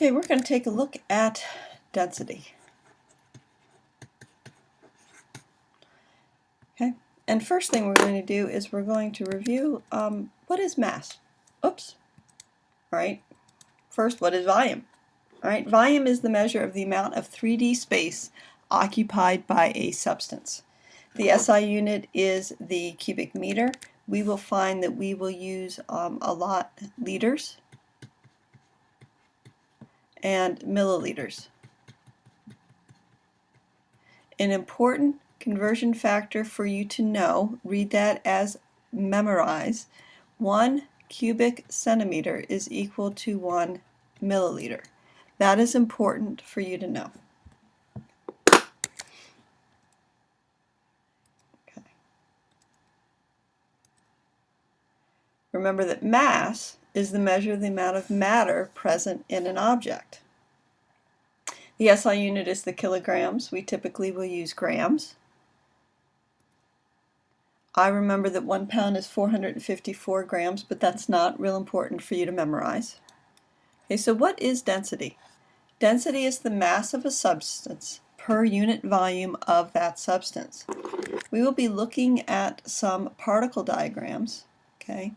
Okay, we're going to take a look at density. Okay, and first thing we're going to do is we're going to review what is mass. Oops. All right. First, what is volume? All right, volume is the measure of the amount of 3D space occupied by a substance. The SI unit is the cubic meter. We will find that we will use a lot liters and milliliters. An important conversion factor for you to know, read that as memorize, 1 cubic centimeter is equal to 1 milliliter. That is important for you to know. Okay. Remember that mass is the measure of the amount of matter present in an object. The SI unit is the kilograms. We typically will use grams. I remember that 1 pound is 454 grams, but that's not real important for you to memorize. Okay, so what is density? Density is the mass of a substance per unit volume of that substance. We will be looking at some particle diagrams, okay?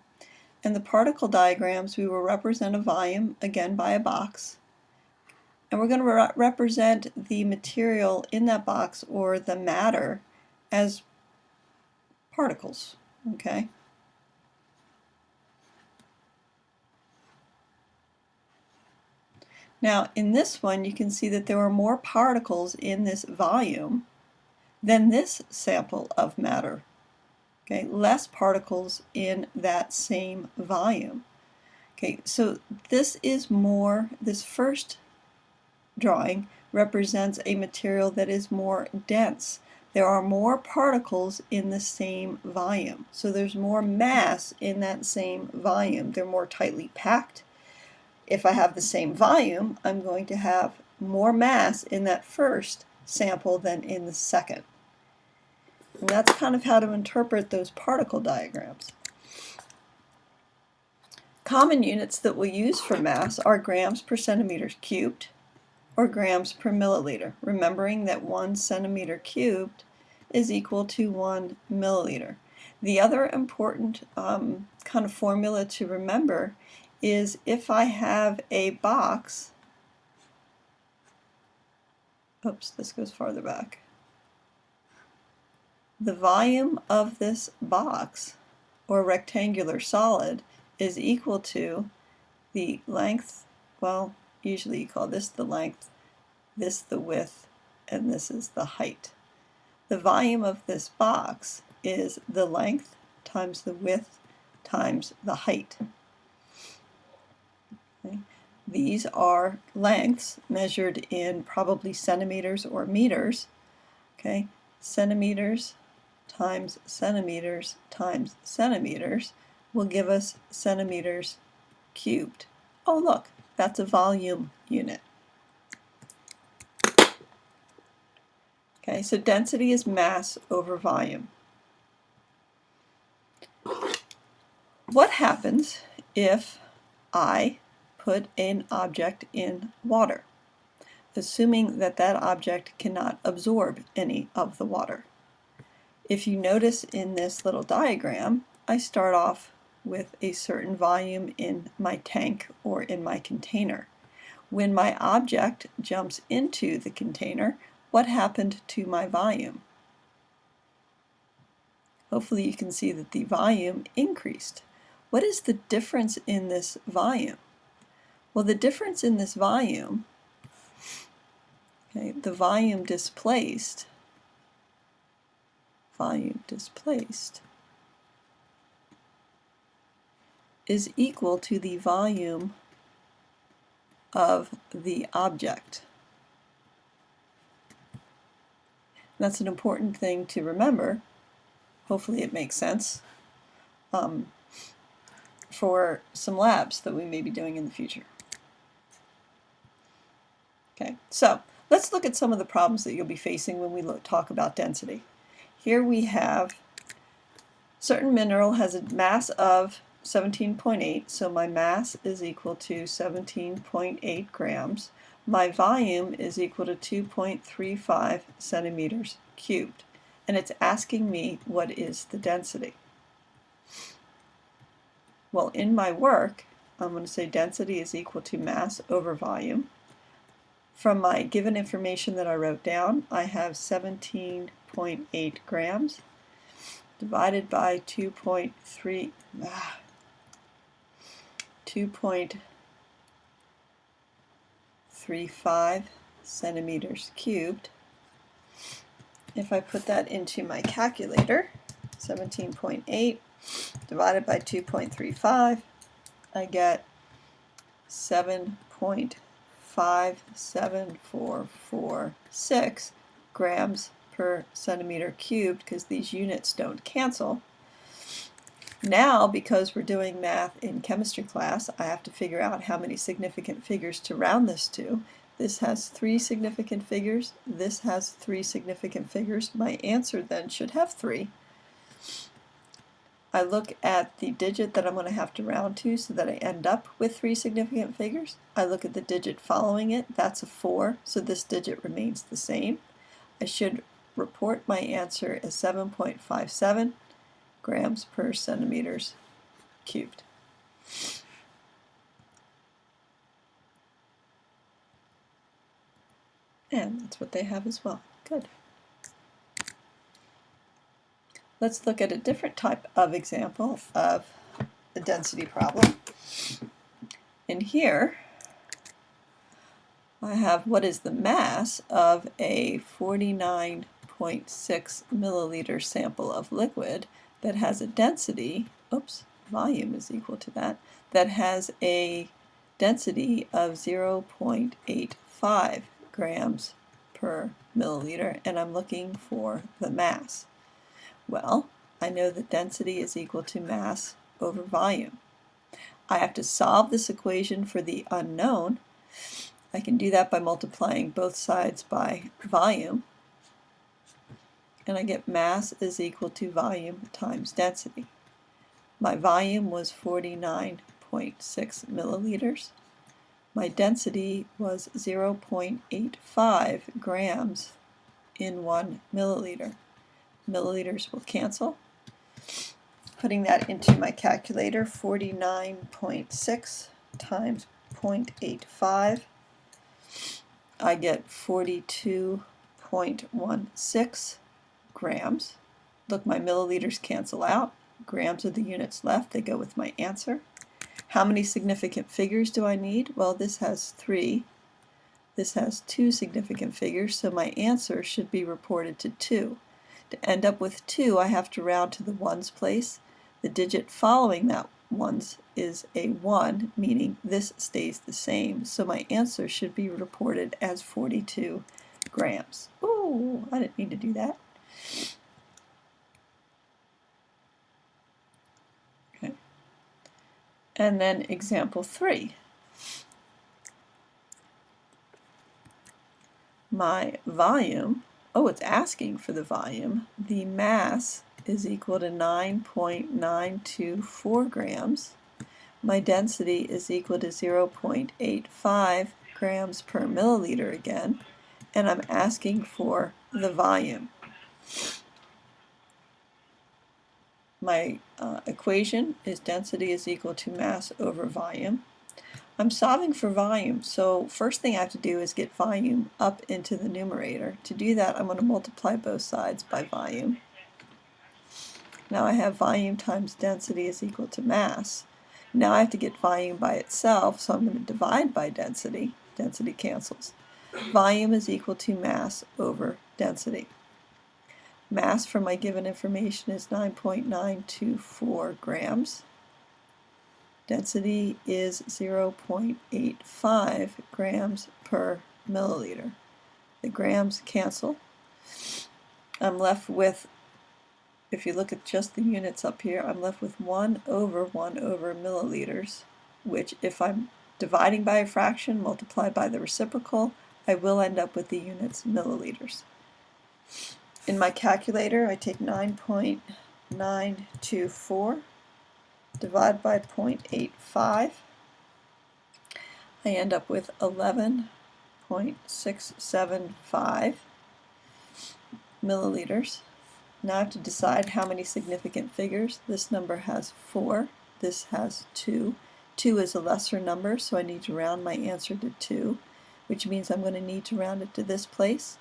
In the particle diagrams, we will represent a volume, again by a box, and we're going to represent the material in that box, or the matter, as particles, okay? Now, in this one, you can see that there are more particles in this volume than this sample of matter. Okay, less particles in that same volume. Okay, so this first drawing represents a material that is more dense. There are more particles in the same volume. So there's more mass in that same volume. They're more tightly packed. If I have the same volume, I'm going to have more mass in that first sample than in the second. And that's kind of how to interpret those particle diagrams. Common units that we'll use for mass are grams per centimeter cubed or grams per milliliter, remembering that 1 centimeter cubed is equal to 1 milliliter. The other important kind of formula to remember is if I have a box, oops, this goes farther back. The volume of this box, or rectangular solid, is equal to the length, well, usually you call this the length, this the width, and this is the height. The volume of this box is the length times the width times the height. Okay. These are lengths measured in probably centimeters or meters. Okay, centimeters times centimeters times centimeters will give us centimeters cubed. Oh, look, that's a volume unit. Okay, so density is mass over volume. What happens if I put an object in water, assuming that that object cannot absorb any of the water? If you notice in this little diagram, I start off with a certain volume in my tank or in my container. When my object jumps into the container, what happened to my volume? Hopefully you can see that the volume increased. What is the difference in this volume? Well, the difference in this volume, okay, the volume displaced is equal to the volume of the object. That's an important thing to remember. Hopefully it makes sense for some labs that we may be doing in the future. Okay, so let's look at some of the problems that you'll be facing when we talk about density. Here we have certain mineral has a mass of 17.8, so my mass is equal to 17.8 grams. My volume is equal to 2.35 centimeters cubed. And it's asking me what is the density. Well, in my work, I'm going to say density is equal to mass over volume. From my given information that I wrote down, I have 17.8 grams divided by 2.35 centimeters cubed. If I put that into my calculator, 17.8 divided by 2.35, I get 7.5746 grams per centimeter cubed, because these units don't cancel. Now, because we're doing math in chemistry class, I have to figure out how many significant figures to round this to. This has 3 significant figures. This has 3 significant figures. My answer then should have 3. I look at the digit that I'm going to have to round to so that I end up with 3 significant figures. I look at the digit following it. That's a 4, so this digit remains the same. I should report my answer as 7.57 grams per centimeters cubed. And that's what they have as well. Good. Let's look at a different type of example of a density problem. And here I have what is the mass of a 49.6 milliliter sample of liquid that has a density, volume is equal to that has a density of 0.85 grams per milliliter, and I'm looking for the mass. Well, I know that density is equal to mass over volume. I have to solve this equation for the unknown. I can do that by multiplying both sides by volume, and I get mass is equal to volume times density. My volume was 49.6 milliliters. My density was 0.85 grams in 1 milliliter. Milliliters will cancel. Putting that into my calculator, 49.6 times 0.85, I get 42.16 grams. Look, my milliliters cancel out. Grams are the units left. They go with my answer. How many significant figures do I need? Well, this has 3. This has 2 significant figures, so my answer should be reported to 2. To end up with 2, I have to round to the ones place. The digit following that ones is a 1, meaning this stays the same. So my answer should be reported as 42 grams. Ooh, I didn't mean to do that. Okay. And then example 3. My volume, it's asking for the volume. The mass is equal to 9.924 grams. My density is equal to 0.85 grams per milliliter again, and I'm asking for the volume. My equation is density is equal to mass over volume. I'm solving for volume, so first thing I have to do is get volume up into the numerator. To do that, I'm going to multiply both sides by volume. Now I have volume times density is equal to mass. Now I have to get volume by itself, so I'm going to divide by density. Density cancels. Volume is equal to mass over density. Mass for my given information is 9.924 grams. Density is 0.85 grams per milliliter. The grams cancel. I'm left with, if you look at just the units up here, I'm left with 1 over milliliters, which if I'm dividing by a fraction multiplied by the reciprocal, I will end up with the units milliliters. In my calculator, I take 9.924 divide by 0.85. I end up with 11.675 milliliters. Now I have to decide how many significant figures. This number has 4, this has 2. 2 is a lesser number, so I need to round my answer to 2, which means I'm going to need to round it to this place.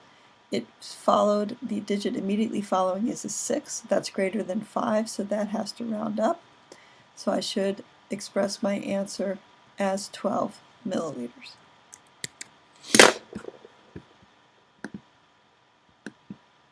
It followed, the digit immediately following is a 6. That's greater than 5, so that has to round up. So I should express my answer as 12 milliliters.